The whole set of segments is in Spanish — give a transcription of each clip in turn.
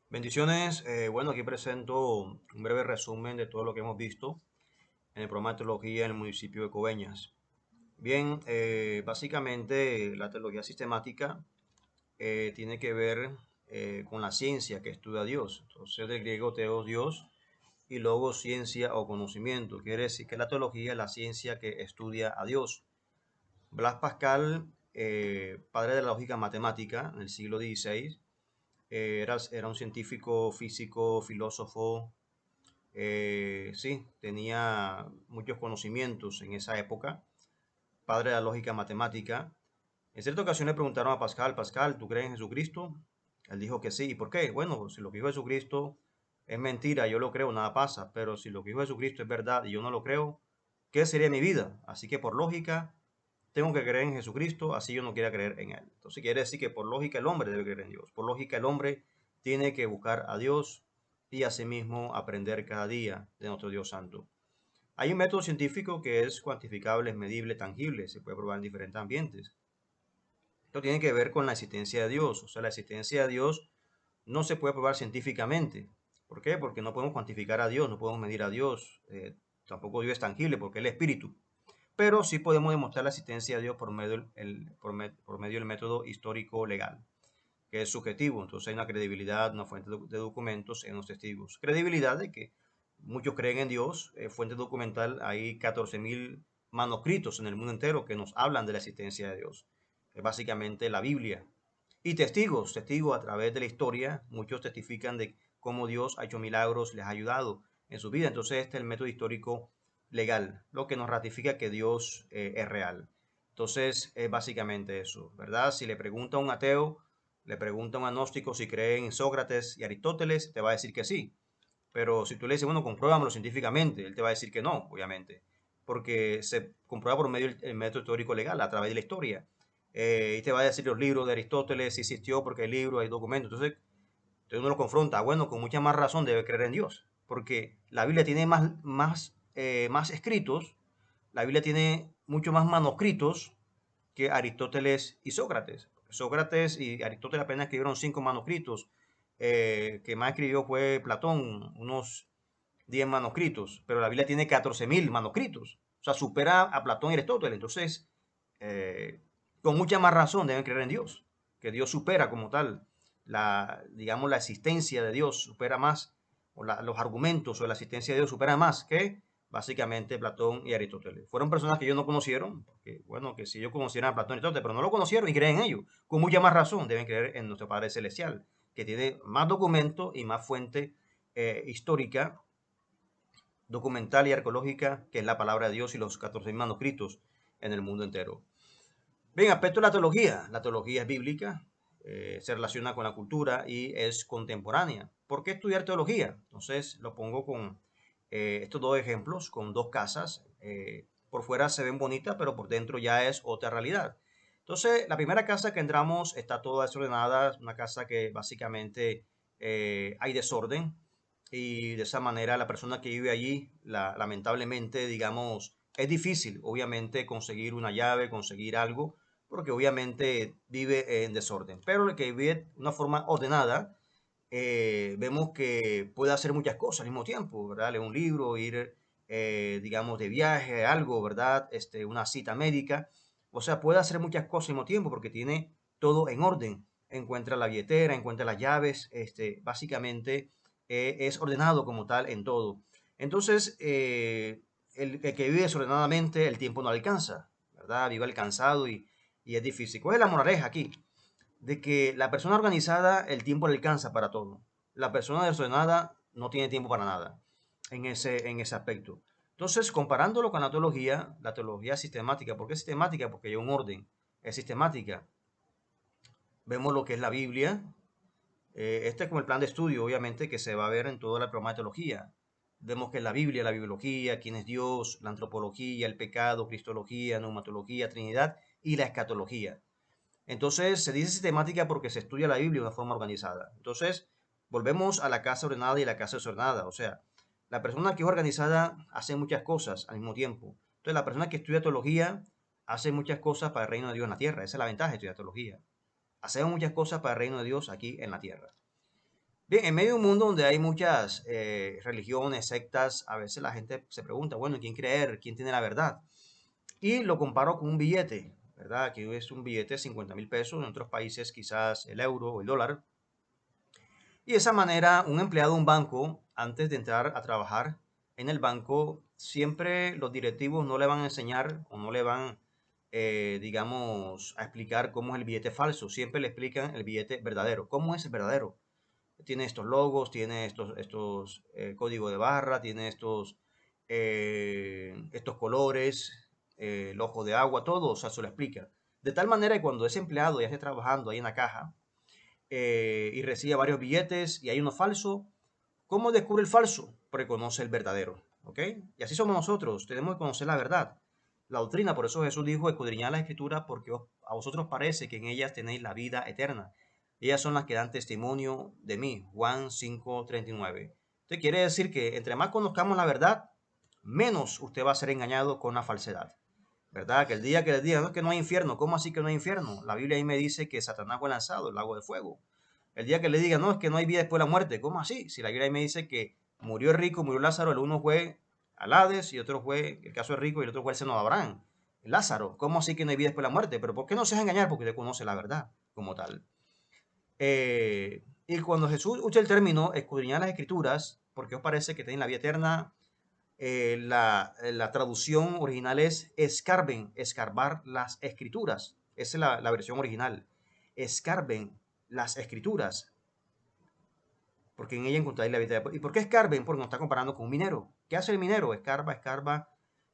Bendiciones. Bueno, aquí presento un breve resumen de todo lo que hemos visto en el programa de teología en el municipio de Coveñas. Bien, básicamente la teología sistemática tiene que ver con la ciencia que estudia a Dios. Entonces, del griego teos, Dios, y luego ciencia o conocimiento. Quiere decir que la teología es la ciencia que estudia a Dios. Blas Pascal, padre de la lógica matemática en el siglo XVI, era un científico, físico, filósofo. Sí, tenía muchos conocimientos en esa época, padre de la lógica matemática. En cierta ocasión le preguntaron a Pascal: Pascal, ¿tú crees en Jesucristo? Él dijo que sí. ¿Y por qué? Bueno, si lo que dijo Jesucristo es mentira, yo lo creo, nada pasa. Pero si lo que dijo Jesucristo es verdad y yo no lo creo, ¿qué sería mi vida? Así que por lógica, tengo que creer en Jesucristo, así yo no quiera creer en Él. Entonces quiere decir que por lógica el hombre debe creer en Dios. Por lógica el hombre tiene que buscar a Dios y asimismo aprender cada día de nuestro Dios Santo. Hay un método científico que es cuantificable, es medible, tangible, se puede probar en diferentes ambientes. Esto tiene que ver con la existencia de Dios. O sea, la existencia de Dios no se puede probar científicamente. ¿Por qué? Porque no podemos cuantificar a Dios, no podemos medir a Dios. Tampoco Dios es tangible porque Él es espíritu. Pero sí podemos demostrar la existencia de Dios por medio del método histórico legal, que es subjetivo. Entonces hay una credibilidad, una fuente de documentos en los testigos. Credibilidad de que muchos creen en Dios. Fuente documental, hay 14.000 manuscritos en el mundo entero que nos hablan de la existencia de Dios. Es básicamente la Biblia. Y testigos a través de la historia, muchos testifican de cómo Dios ha hecho milagros, les ha ayudado en su vida. Entonces este es el método histórico legal, lo que nos ratifica que Dios es real. Entonces es básicamente eso, ¿verdad? Si le pregunta a un ateo, le pregunta a un agnóstico si cree en Sócrates y Aristóteles, te va a decir que sí. Pero si tú le dices, bueno, compruébamelo científicamente, él te va a decir que no, obviamente, porque se comprueba por medio del método histórico legal, a través de la historia. Y te va a decir los libros de Aristóteles, si existió, porque hay libros, hay documentos. Entonces uno lo confronta, bueno, con mucha más razón debe creer en Dios, porque la Biblia tiene más escritos, la Biblia tiene mucho más manuscritos que Aristóteles y Sócrates. Sócrates y Aristóteles apenas escribieron 5 manuscritos. Que más escribió fue Platón, unos 10 manuscritos, pero la Biblia tiene 14.000 manuscritos. O sea, supera a Platón y Aristóteles. Entonces, eh, con mucha más razón deben creer en Dios, que Dios supera como tal, digamos, la existencia de Dios supera más, o los argumentos o la existencia de Dios supera más que básicamente Platón y Aristóteles. Fueron personas que ellos no conocieron, porque bueno, que si ellos conocieran a Platón y Aristóteles, pero no lo conocieron y creen en ellos, con mucha más razón deben creer en nuestro Padre Celestial, que tiene más documentos y más fuente histórica, documental y arqueológica, que es la palabra de Dios y los 14 manuscritos en el mundo entero. Bien, aspecto de la teología. La teología es bíblica, se relaciona con la cultura y es contemporánea. ¿Por qué estudiar teología? Entonces lo pongo con estos dos ejemplos, con dos casas. Por fuera se ven bonitas, pero por dentro ya es otra realidad. Entonces, la primera casa que entramos está toda desordenada, una casa que básicamente hay desorden, y de esa manera la persona que vive allí, lamentablemente, digamos, es difícil, obviamente, conseguir una llave, conseguir algo, porque obviamente vive en desorden. Pero el que vive de una forma ordenada, vemos que puede hacer muchas cosas al mismo tiempo, ¿verdad? Leer un libro, ir, digamos, de viaje, algo, ¿verdad? Una cita médica. O sea, puede hacer muchas cosas al mismo tiempo porque tiene todo en orden. Encuentra la billetera, encuentra las llaves, básicamente es ordenado como tal en todo. Entonces, el que vive desordenadamente, el tiempo no alcanza, ¿verdad? Vive alcanzado y es difícil. ¿Cuál es la moraleja aquí? De que la persona organizada, el tiempo le alcanza para todo. La persona desordenada no tiene tiempo para nada en ese aspecto. Entonces, comparándolo con la teología sistemática, ¿por qué sistemática? Porque hay un orden, es sistemática. Vemos lo que es la Biblia. Este es como el plan de estudio, obviamente, que se va a ver en toda la programa de teología. Vemos que es la Biblia, la bibliología, quién es Dios, la antropología, el pecado, cristología, neumatología, Trinidad y la escatología. Entonces se dice sistemática porque se estudia la Biblia de una forma organizada. Entonces volvemos a la casa ordenada y la casa desordenada. O sea, la persona que es organizada hace muchas cosas al mismo tiempo. Entonces la persona que estudia teología hace muchas cosas para el reino de Dios en la tierra. Esa es la ventaja de estudiar teología. Hacemos muchas cosas para el reino de Dios aquí en la tierra. Bien, en medio de un mundo donde hay muchas religiones, sectas, a veces la gente se pregunta, bueno, ¿en quién creer? ¿Quién tiene la verdad? Y lo comparo con un billete, ¿verdad? Aquí es un billete de 50.000 pesos, en otros países quizás el euro o el dólar. Y de esa manera, un empleado de un banco, antes de entrar a trabajar en el banco, siempre los directivos no le van a enseñar o no le van, digamos, a explicar cómo es el billete falso. Siempre le explican el billete verdadero. ¿Cómo es el verdadero? Tiene estos logos, tiene estos códigos de barra, tiene estos colores, el ojo de agua, todo, o sea, se lo explica. De tal manera que cuando ese empleado ya esté trabajando ahí en la caja, y recibe varios billetes y hay uno falso, ¿cómo descubre el falso? Porque conoce el verdadero, ¿ok? Y así somos nosotros, tenemos que conocer la verdad, la doctrina. Por eso Jesús dijo, escudriñad la escritura porque a vosotros parece que en ellas tenéis la vida eterna. Ellas son las que dan testimonio de mí. Juan 5:39. Entonces quiere decir que entre más conozcamos la verdad, menos usted va a ser engañado con la falsedad. ¿Verdad? Que el día que les diga, no, es que no hay infierno. ¿Cómo así que no hay infierno? La Biblia ahí me dice que Satanás fue lanzado al lago de fuego. El día que le diga, no, es que no hay vida después de la muerte. ¿Cómo así? Si la Biblia ahí me dice que murió el rico, murió Lázaro, el uno fue al Hades y otro fue, el caso es rico, y el otro fue el seno de Abraham. Lázaro, ¿cómo así que no hay vida después de la muerte? Pero ¿por qué no se deja engañar? Porque usted conoce la verdad como tal. Y cuando Jesús usa el término escudriñar las escrituras, porque os parece que tienen la vida eterna, la traducción original es escarben, escarbar las escrituras. Esa es la versión original. Escarben las escrituras, porque en ella encontráis la vida. ¿Y por qué escarben? Porque nos está comparando con un minero. ¿Qué hace el minero? Escarba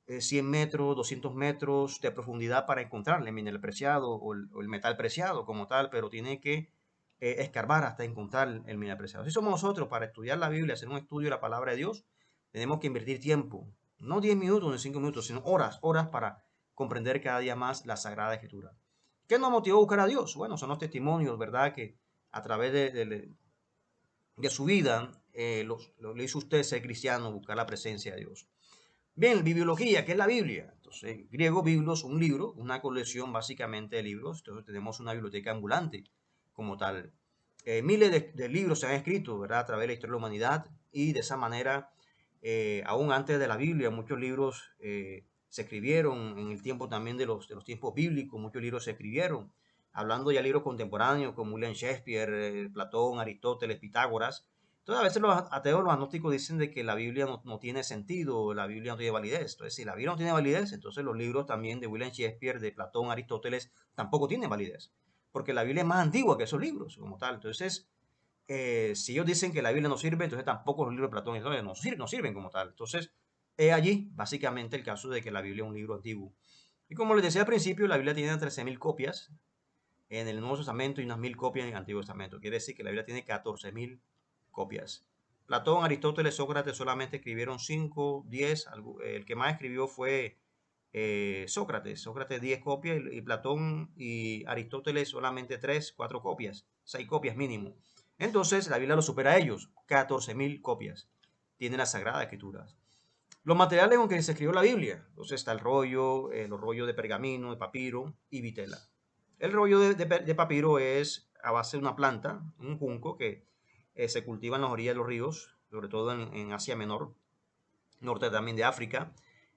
100 metros, 200 metros de profundidad para encontrarle el mineral preciado o el metal preciado como tal, pero tiene que escarbar hasta encontrar el mineral preciado. Así somos nosotros para estudiar la Biblia, hacer un estudio de la palabra de Dios. Tenemos que invertir tiempo, no 10 minutos ni 5 minutos, sino horas, horas para comprender cada día más la Sagrada Escritura. ¿Qué nos motivó a buscar a Dios? Bueno, son los testimonios, ¿verdad? Que a través de su vida le hizo usted ser cristiano, buscar la presencia de Dios. Bien, bibliología, ¿qué es la Biblia? Entonces, griego, biblos, un libro, una colección básicamente de libros. Entonces, tenemos una biblioteca ambulante como tal. Miles de libros se han escrito, ¿verdad? A través de la historia de la humanidad y de esa manera, aún antes de la Biblia, muchos libros se escribieron en el tiempo también de los tiempos bíblicos, muchos libros se escribieron. Hablando ya de libros contemporáneos como William Shakespeare, Platón, Aristóteles, Pitágoras. Entonces, a veces los ateos, los agnósticos dicen de que la Biblia no tiene sentido, la Biblia no tiene validez. Entonces, si la Biblia no tiene validez, entonces los libros también de William Shakespeare, de Platón, Aristóteles, tampoco tienen validez. Porque la Biblia es más antigua que esos libros, como tal. Entonces, si ellos dicen que la Biblia no sirve, entonces tampoco los libros de Platón y Aristóteles no sirven como tal. Entonces, es allí, básicamente, el caso de que la Biblia es un libro antiguo. Y como les decía al principio, la Biblia tiene 13.000 copias en el Nuevo Testamento y unas 1.000 copias en el Antiguo Testamento. Quiere decir que la Biblia tiene 14.000 copias. Platón, Aristóteles, Sócrates solamente escribieron 5, 10. El que más escribió fue Sócrates. Sócrates 10 copias y Platón y Aristóteles solamente 3, 4 copias. 6 copias mínimo. Entonces la Biblia lo supera a ellos. 14.000 copias tiene la Sagrada Escritura. Los materiales con que se escribió la Biblia. Entonces está el rollo, los rollos de pergamino, de papiro y vitela. El rollo de papiro es a base de una planta, un junco que se cultiva en las orillas de los ríos, sobre todo en Asia Menor, norte también de África.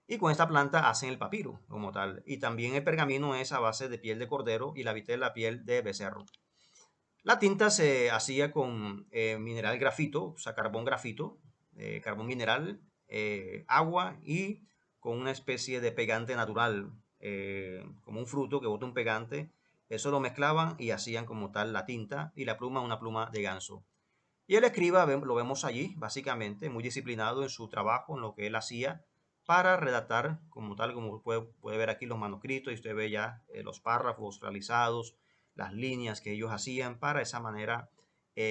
Y con esta planta hacen el papiro como tal. Y también el pergamino es a base de piel de cordero y la vitela piel de becerro. La tinta se hacía con mineral grafito, o sea, carbón grafito, carbón mineral, agua y con una especie de pegante natural, como un fruto que bota un pegante. Eso lo mezclaban y hacían como tal la tinta y la pluma, una pluma de ganso. Y el escriba lo vemos allí, básicamente, muy disciplinado en su trabajo, en lo que él hacía para redactar como tal, como puede ver aquí los manuscritos y usted ve ya los párrafos realizados, las líneas que ellos hacían para esa manera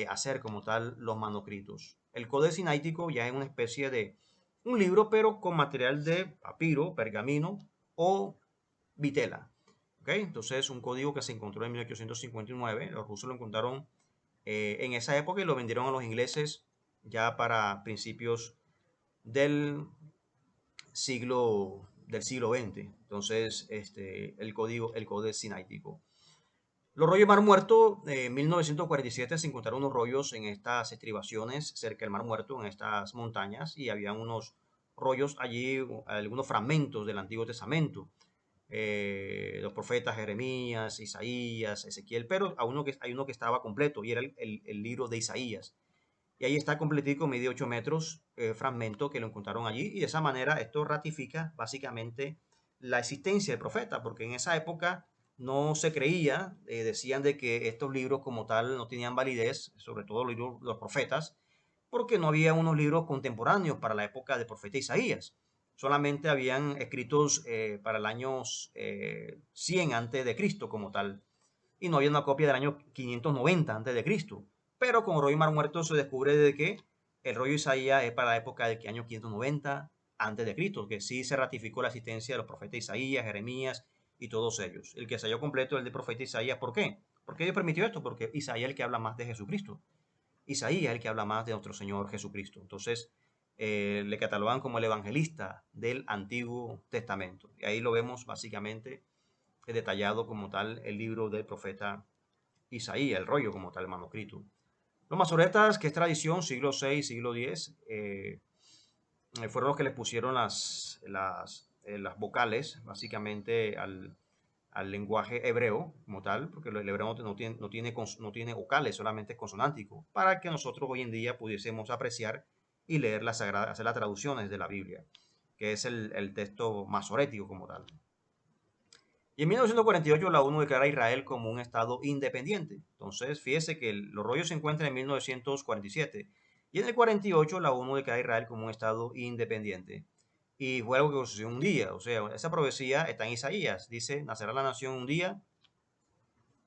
hacer como tal los manuscritos. El Codex Sinaítico ya es una especie de un libro, pero con material de papiro, pergamino o vitela. ¿Okay? Entonces, un código que se encontró en 1859, los rusos lo encontraron en esa época y lo vendieron a los ingleses ya para principios del siglo XX. Entonces, el código Sinaítico. Los rollos Mar Muerto, en 1947 se encontraron unos rollos en estas estribaciones cerca del Mar Muerto, en estas montañas, y había unos rollos allí, algunos fragmentos del Antiguo Testamento, los profetas Jeremías, Isaías, Ezequiel, pero hay uno que estaba completo y era el libro de Isaías. Y ahí está completico, mide 8 metros, fragmento que lo encontraron allí, y de esa manera esto ratifica básicamente la existencia del profeta, porque en esa época no se creía, decían de que estos libros como tal no tenían validez, sobre todo los libros de los profetas, porque no había unos libros contemporáneos para la época del profeta Isaías. Solamente habían escritos para el año 100 antes de Cristo como tal, y no había una copia del año 590 antes de Cristo. Pero con rollo Mar Muerto se descubre de que el rollo Isaías es para la época del año 590 antes de Cristo, que sí se ratificó la existencia de los profetas Isaías, Jeremías y todos ellos. El que se halló completo es el de profeta Isaías. ¿Por qué? ¿Por qué Dios permitió esto? Porque Isaías es el que habla más de Jesucristo. Isaías es el que habla más de nuestro Señor Jesucristo. Entonces, le catalogan como el evangelista del Antiguo Testamento. Y ahí lo vemos básicamente detallado como tal el libro del profeta Isaías, el rollo como tal, el manuscrito. Los masoretas, que es tradición, siglo VI, siglo X, fueron los que les pusieron las vocales, básicamente, al lenguaje hebreo como tal, porque el hebreo no tiene vocales, solamente es consonántico, para que nosotros hoy en día pudiésemos apreciar y leer hacer las traducciones de la Biblia, que es el texto masorético como tal. Y en 1948 la ONU declara a Israel como un estado independiente. Entonces, fíjese que los rollos se encuentran en 1947 y en el 48 la ONU declara a Israel como un estado independiente. Y fue algo que sucedió un día, o sea, esa profecía está en Isaías, dice, nacerá la nación un día,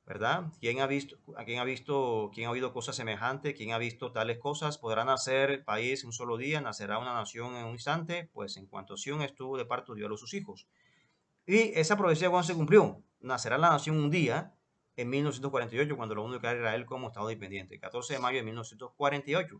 ¿verdad? ¿Quién ha oído cosas semejantes? ¿Quién ha visto tales cosas? ¿Podrá nacer el país en un solo día? ¿Nacerá una nación en un instante? Pues en cuanto Sión estuvo de parto, dio a los sus hijos. Y esa profecía cuando se cumplió, nacerá la nación un día en 1948, cuando la ONU declara a Israel como Estado independiente, 14 de mayo de 1948.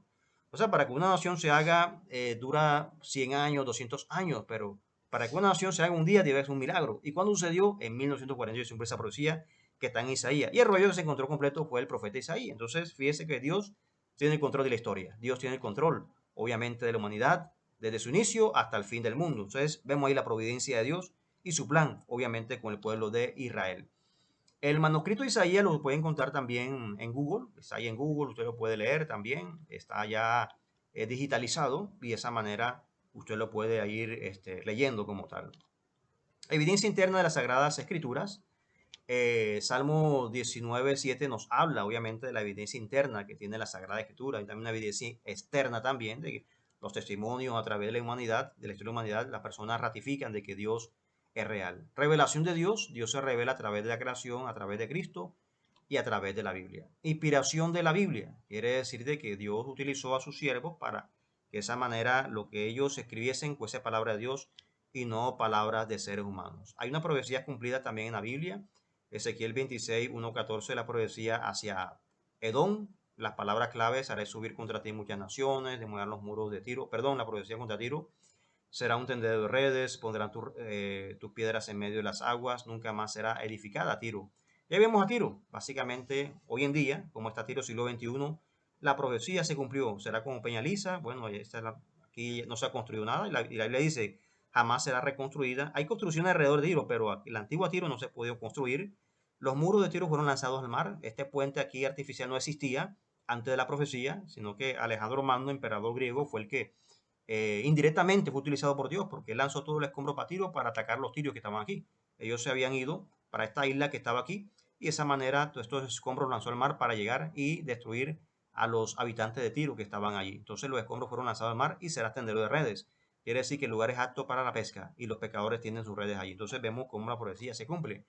O sea, para que una nación se haga, dura 100 años, 200 años, pero para que una nación se haga un día debe ser un milagro. ¿Y cuando sucedió? En 1948 se cumplió esa profecía que está en Isaías. Y el rollo que se encontró completo fue el profeta Isaías. Entonces, fíjese que Dios tiene el control de la historia. Dios tiene el control, obviamente, de la humanidad, desde su inicio hasta el fin del mundo. Entonces, vemos ahí la providencia de Dios y su plan, obviamente, con el pueblo de Israel. El manuscrito de Isaías lo puede encontrar también en Google, está ahí en Google, usted lo puede leer también, está ya digitalizado y de esa manera usted lo puede ir leyendo como tal. Evidencia interna de las Sagradas Escrituras. Salmo 19:7 nos habla obviamente de la evidencia interna que tiene la Sagrada Escritura y también una evidencia externa también de que los testimonios a través de la humanidad, de la historia de la humanidad, las personas ratifican de que Dios es real. Revelación de Dios, Dios se revela a través de la creación, a través de Cristo y a través de la Biblia. Inspiración de la Biblia, quiere decir de que Dios utilizó a sus siervos para que de esa manera lo que ellos escribiesen fuese palabra de Dios y no palabras de seres humanos. Hay una profecía cumplida también en la Biblia. Ezequiel 26, 1:14, la profecía hacia Edom. Las palabras claves: haré subir contra ti muchas naciones, demoler los muros de Tiro. Perdón, la profecía contra Tiro: será un tendedero de redes, pondrán tus piedras en medio de las aguas, nunca más será edificada Tiro. Ya vemos a Tiro, básicamente hoy en día, como está Tiro siglo XXI, la profecía se cumplió, será como Peñaliza. Bueno, aquí no se ha construido nada y la Biblia dice, jamás será reconstruida. Hay construcciones alrededor de Tiro, pero la antigua Tiro no se ha podido construir. Los muros de Tiro fueron lanzados al mar. Este puente aquí artificial no existía antes de la profecía, sino que Alejandro Magno, emperador griego, fue el que indirectamente fue utilizado por Dios, porque él lanzó todo el escombro para Tiro para atacar los tirios que estaban aquí. Ellos se habían ido para esta isla que estaba aquí y de esa manera todos estos escombros lanzó al mar para llegar y destruir a los habitantes de Tiro que estaban allí. Entonces los escombros fueron lanzados al mar y será tendedero de redes. Quiere decir que el lugar es apto para la pesca y los pescadores tienen sus redes allí. Entonces vemos cómo la profecía se cumple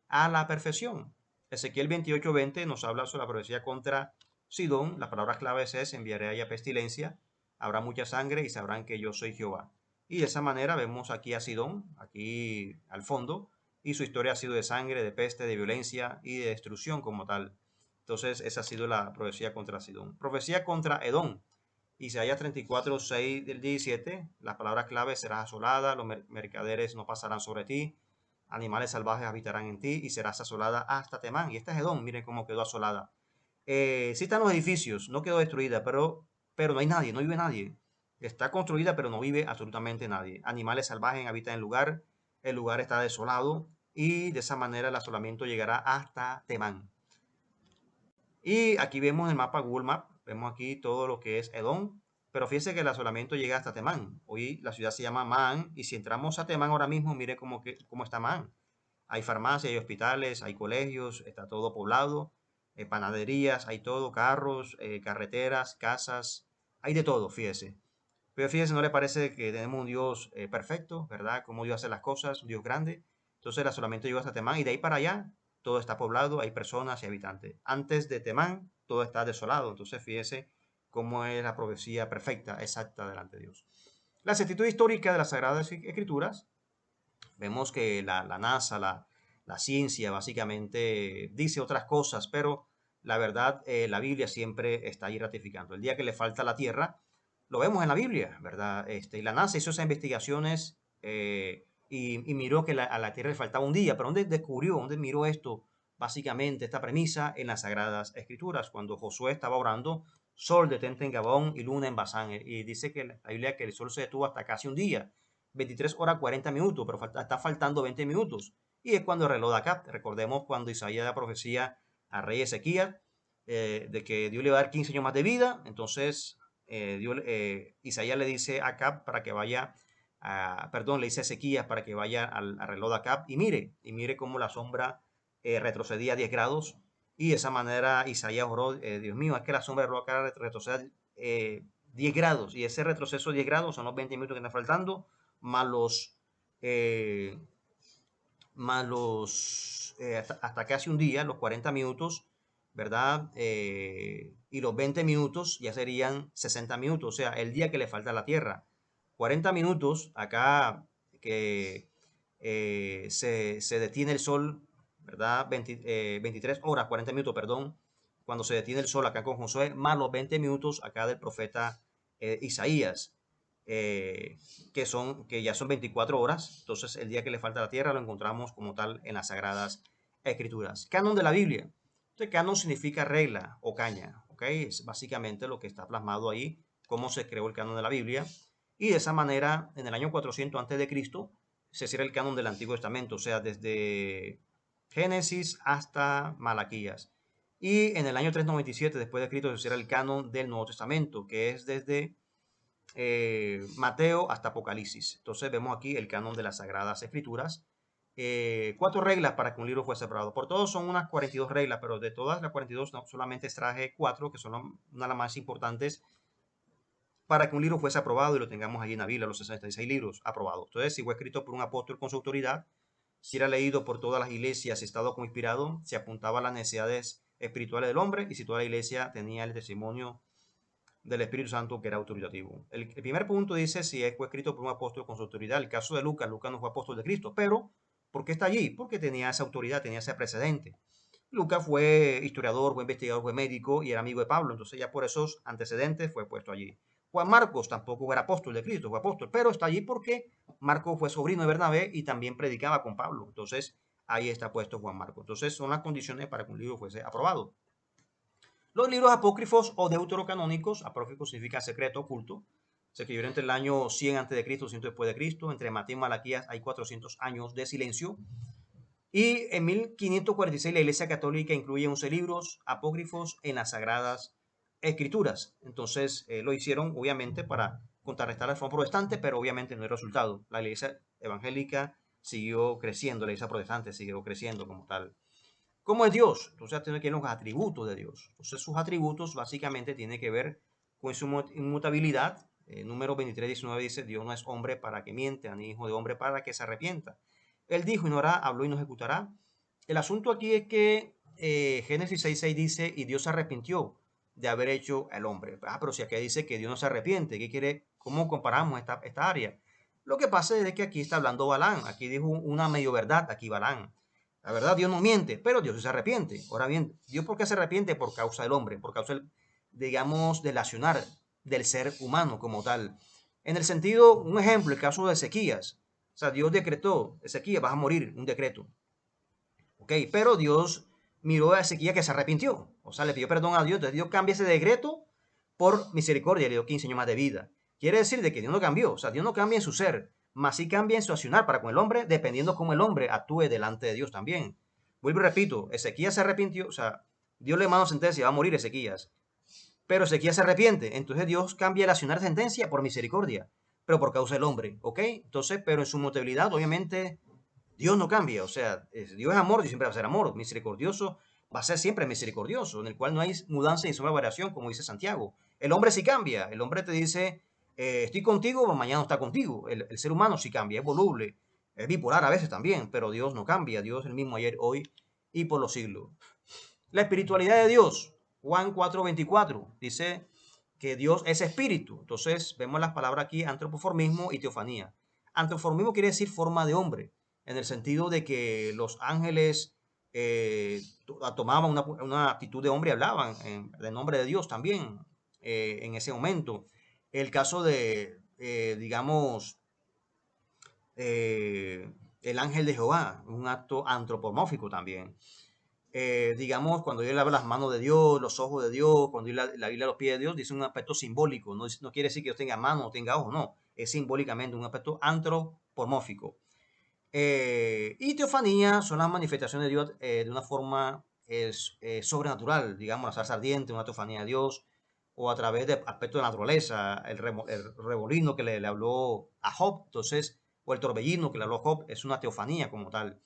a la perfección. Ezequiel 28:20 nos habla sobre la profecía contra Sidón. Las palabras claves es: enviaré allá pestilencia, habrá mucha sangre y sabrán que yo soy Jehová. Y de esa manera vemos aquí a Sidón, aquí al fondo, y su historia ha sido de sangre, de peste, de violencia y de destrucción como tal. Entonces esa ha sido la profecía contra Sidón. Profecía contra Edom. Isaías 34:6 del 17, las palabras claves: serás asolada, los mercaderes no pasarán sobre ti, animales salvajes habitarán en ti y serás asolada hasta Temán. Y esta es Edom, miren cómo quedó asolada. Sí están los edificios, no quedó destruida, pero no hay nadie, no vive nadie. Está construida, pero no vive absolutamente nadie. Animales salvajes habitan el lugar está desolado y de esa manera el asolamiento llegará hasta Temán. Y aquí vemos en el mapa Google Maps, vemos aquí todo lo que es Edom, pero fíjense que el asolamiento llega hasta Temán. Hoy la ciudad se llama Man y si entramos a Temán ahora mismo, mire cómo está Man. Hay farmacias, hay hospitales, hay colegios, está todo poblado, panaderías, hay todo, carros, carreteras, casas, hay de todo, fíjese. Pero fíjese, ¿no le parece que tenemos un Dios perfecto, verdad? Como Dios hace las cosas, un Dios grande. Entonces el asolamiento llegó hasta Temán y de ahí para allá todo está poblado, hay personas y habitantes. Antes de Temán todo está desolado. Entonces fíjese cómo es la profecía perfecta, exacta delante de Dios. La exactitud histórica de las Sagradas Escrituras, vemos que la NASA, la ciencia básicamente dice otras cosas, pero la verdad, la Biblia siempre está ahí ratificando. El día que le falta la Tierra, lo vemos en la Biblia, ¿verdad? Y la NASA hizo esas investigaciones y miró que a la Tierra le faltaba un día, pero ¿dónde descubrió, dónde miró esto? Básicamente esta premisa en las Sagradas Escrituras, cuando Josué estaba orando, sol detente en Gabón y luna en Basán, y dice que la Biblia que el sol se detuvo hasta casi un día, 23 horas 40 minutos, pero está faltando 20 minutos. Y es cuando el reloj de Acab, recordemos cuando Isaías da profecía al rey Ezequías, de que Dios le va a dar 15 años más de vida, entonces Isaías le dice a Acab para que vaya, le dice a Ezequías para que vaya al reloj de Acab y mire cómo la sombra retrocedía 10 grados y de esa manera Isaías oró, Dios mío, es que la sombra del reloj de Acab retrocede 10 grados y ese retroceso de 10 grados son los 20 minutos que están faltando más eh, hasta casi un día, los 40 minutos, ¿verdad? Y los 20 minutos ya serían 60 minutos, o sea, el día que le falta a la Tierra. 40 minutos acá que se detiene el sol, ¿verdad? 23 horas, 40 minutos, perdón, cuando se detiene el sol acá con Josué, más los 20 minutos acá del profeta Isaías. Que ya son 24 horas, entonces el día que le falta a la tierra lo encontramos como tal en las Sagradas Escrituras. Canon de la Biblia. Entonces, canon significa regla o caña, ¿ok? Es básicamente lo que está plasmado ahí, cómo se creó el canon de la Biblia. Y de esa manera, en el año 400 a.C., se cierra el canon del Antiguo Testamento, o sea, desde Génesis hasta Malaquías. Y en el año 397 después de Cristo se cierra el canon del Nuevo Testamento, que es desde Mateo hasta Apocalipsis. Entonces vemos aquí el canon de las Sagradas Escrituras. 4 reglas para que un libro fuese aprobado. Por todos son unas 42 reglas, pero de todas las 42 no, solamente extraje 4, que son una de las más importantes para que un libro fuese aprobado y lo tengamos ahí en la Biblia, los 66 libros aprobados. Entonces, si fue escrito por un apóstol con su autoridad, si era leído por todas las iglesias, si estado como inspirado, se apuntaba a las necesidades espirituales del hombre y si toda la iglesia tenía el testimonio del Espíritu Santo que era autoritativo. El primer punto dice si fue escrito por un apóstol con su autoridad. El caso de Lucas, Lucas no fue apóstol de Cristo, pero ¿por qué está allí? Porque tenía esa autoridad, tenía ese precedente. Lucas fue historiador, fue investigador, fue médico y era amigo de Pablo, entonces ya por esos antecedentes fue puesto allí. Juan Marcos tampoco era apóstol de Cristo, fue apóstol, pero está allí porque Marcos fue sobrino de Bernabé y también predicaba con Pablo. Entonces ahí está puesto Juan Marcos. Entonces son las condiciones para que un libro fuese aprobado. Los libros apócrifos o deuterocanónicos, apócrifo significa secreto, oculto, se escribieron entre el año 100 a.C., 100 después de Cristo, entre Mateo y Malaquías hay 400 años de silencio. Y en 1546 la Iglesia Católica incluye 11 libros apócrifos en las Sagradas Escrituras. Entonces lo hicieron obviamente para contrarrestar la reforma protestante, pero obviamente no hay resultado. La Iglesia evangélica siguió creciendo, la Iglesia protestante siguió creciendo como tal. ¿Cómo es Dios? Entonces tiene que ver los atributos de Dios. Entonces sus atributos básicamente tienen que ver con su inmutabilidad. Número 23:19 dice, Dios no es hombre para que miente, ni hijo de hombre para que se arrepienta. Él dijo y no hará, habló y no ejecutará. El asunto aquí es que Génesis 6:6 dice, y Dios se arrepintió de haber hecho al hombre. Pero si aquí dice que Dios no se arrepiente, ¿qué quiere? ¿Cómo comparamos esta área? Lo que pasa es que aquí está hablando Balán. Aquí dijo una medio verdad, aquí Balán. La verdad, Dios no miente, pero Dios se arrepiente. Ahora bien, ¿Dios por qué se arrepiente? Por causa del hombre, por causa, digamos, del accionar del ser humano como tal. En el sentido, un ejemplo, el caso de Ezequías. sea, Dios decretó, Ezequías, vas a morir, un decreto. ¿Ok? Pero Dios miró a Ezequías que se arrepintió. O sea, le pidió perdón a Dios. Entonces Dios cambia ese decreto por misericordia y le dio 15 años más de vida. Quiere decir de que Dios no cambió. O sea, Dios no cambia en su ser, mas sí cambia en su accionar para con el hombre, dependiendo cómo el hombre actúe delante de Dios también. Vuelvo y repito, Ezequías se arrepintió, o sea, Dios le mandó sentencia, va a morir Ezequías. Pero Ezequías se arrepiente. Entonces Dios cambia el accionar de sentencia por misericordia, pero por causa del hombre, ¿ok? Entonces, pero en su mutabilidad, obviamente, Dios no cambia. O sea, Dios es amor, Dios siempre va a ser amor. Misericordioso va a ser siempre misericordioso, en el cual no hay mudanza ni sombra de variación, como dice Santiago. El hombre sí cambia. El hombre te dice, estoy contigo, pero mañana no está contigo. El ser humano sí cambia, es voluble, es bipolar a veces también, pero Dios no cambia. Dios es el mismo ayer, hoy y por los siglos. La espiritualidad de Dios, Juan 4:24, dice que Dios es espíritu. Entonces vemos las palabras aquí, antropoformismo y teofanía. Antropoformismo quiere decir forma de hombre, en el sentido de que los ángeles tomaban una actitud de hombre y hablaban en el nombre de Dios también en ese momento. El caso de, digamos, el ángel de Jehová, un acto antropomórfico también. Digamos, cuando Dios le habla las manos de Dios, los ojos de Dios, cuando la Biblia los pies de Dios, dice un aspecto simbólico, no quiere decir que Dios tenga manos o tenga ojos, no, es simbólicamente un aspecto antropomórfico. Y teofanía son las manifestaciones de Dios de una forma sobrenatural, digamos, la salsa ardiente, una teofanía de Dios, o a través de aspectos de la naturaleza, el revolino que le habló a Job, entonces, o el torbellino que le habló a Job, es una teofanía como tal.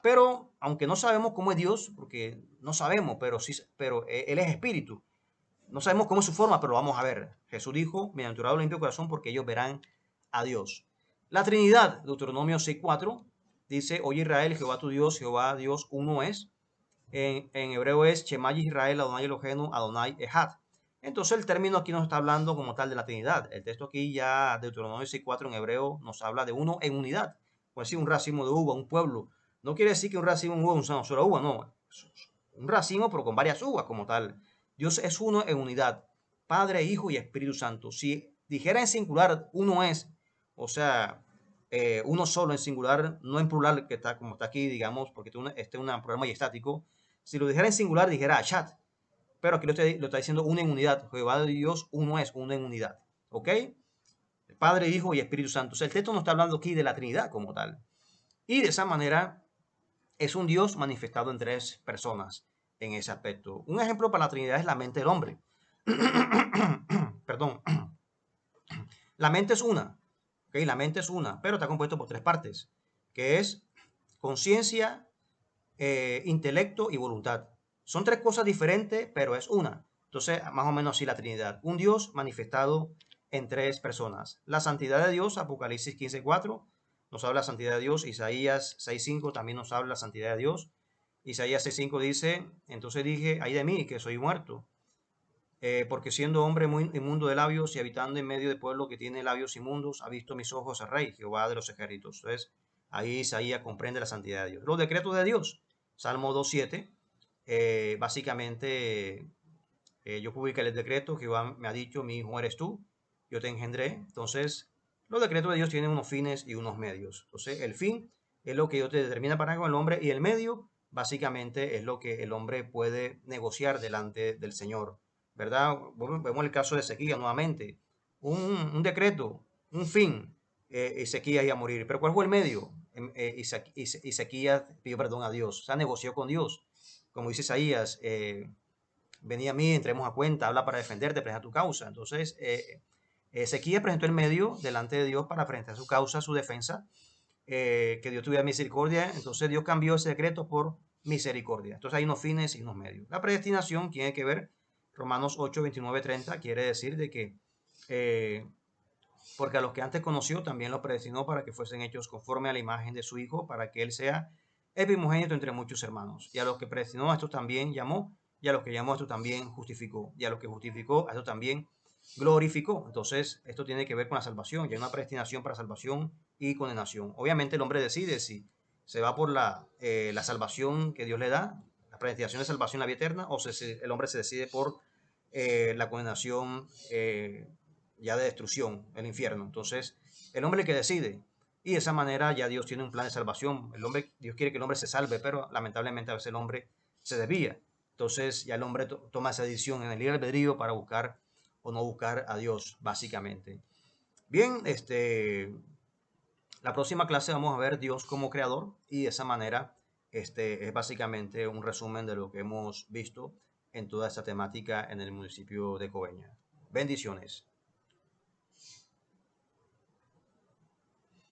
Pero, aunque no sabemos cómo es Dios, porque no sabemos, pero sí, pero Él es espíritu. No sabemos cómo es su forma, pero lo vamos a ver. Jesús dijo, bienaventurado el limpio corazón, porque ellos verán a Dios. La Trinidad, Deuteronomio 6:4, dice, oye Israel, Jehová tu Dios, Jehová Dios uno es. En hebreo es Shema Israel, Adonai Elohenu, Adonai Echad. Entonces el término aquí nos está hablando como tal de la Trinidad. El texto aquí ya, Deuteronomio 6:4 en hebreo, nos habla de uno en unidad. Pues sí, un racimo de uva, un pueblo. No quiere decir que un racimo de uva es una sola uva, no. Un racimo, pero con varias uvas como tal. Dios es uno en unidad. Padre, Hijo y Espíritu Santo. Si dijera en singular, uno es, o sea, uno solo en singular, no en plural, que está como está aquí, digamos, porque este es un programa majestático. Si lo dijera en singular, dijera Achat. Pero aquí lo está diciendo uno en unidad. Jehová de Dios, uno es, uno en unidad. ¿Ok? Padre, Hijo y Espíritu Santo. O sea, el texto no está hablando aquí de la Trinidad como tal. Y de esa manera es un Dios manifestado en tres personas en ese aspecto. Un ejemplo para la Trinidad es la mente del hombre. Perdón. La mente es una. ¿Okay? La mente es una, pero está compuesto por tres partes, que es conciencia, intelecto y voluntad. Son tres cosas diferentes, pero es una. Entonces, más o menos así la Trinidad. Un Dios manifestado en tres personas. La santidad de Dios, Apocalipsis 15:4, nos habla de la santidad de Dios. Isaías 6:5 también nos habla de la santidad de Dios. Isaías 6:5 dice, entonces dije, ay de mí, que soy muerto, porque siendo hombre muy inmundo de labios y habitando en medio de pueblo que tiene labios inmundos, ha visto mis ojos al Rey, Jehová de los ejércitos. Entonces, ahí Isaías comprende la santidad de Dios. Los decretos de Dios, Salmo 2:7, básicamente, yo publiqué el decreto, Jehová me ha dicho, mi hijo eres tú, yo te engendré. Entonces, los decretos de Dios tienen unos fines y unos medios. Entonces, el fin es lo que Dios te determina para con el hombre y el medio, básicamente, es lo que el hombre puede negociar delante del Señor. ¿Verdad? Vemos el caso de Ezequías nuevamente. Un decreto, un fin, Ezequías iba a morir. Pero ¿cuál fue el medio? Ezequías pidió perdón a Dios, o sea, negoció con Dios. Como dice Isaías, venía a mí, entremos a cuenta, habla para defenderte, presenta tu causa. Entonces, Ezequías presentó el medio delante de Dios para presentar su causa, su defensa, que Dios tuviera misericordia. Entonces Dios cambió ese decreto por misericordia. Entonces hay unos fines y unos medios. La predestinación tiene que ver, Romanos 8, 29, 30, quiere decir de que, porque a los que antes conoció también los predestinó para que fuesen hechos conforme a la imagen de su Hijo, para que Él sea el primogénito entre muchos hermanos. Y a los que predestinó, a estos también llamó, y a los que llamó, a estos también justificó, y a los que justificó, a estos también glorificó. Entonces, esto tiene que ver con la salvación. Ya hay una predestinación para salvación y condenación. Obviamente el hombre decide si se va por la salvación que Dios le da, la predestinación de salvación, la vida eterna, o el hombre se decide por la condenación ya de destrucción, el infierno. Entonces, el hombre que decide. Y de esa manera ya Dios tiene un plan de salvación. Dios quiere que el hombre se salve, pero lamentablemente a veces el hombre se desvía. Entonces ya el hombre toma esa decisión en el libre albedrío para buscar o no buscar a Dios, básicamente. Bien, la próxima clase vamos a ver Dios como creador y de esa manera es básicamente un resumen de lo que hemos visto en toda esta temática en el municipio de Coveñas. Bendiciones.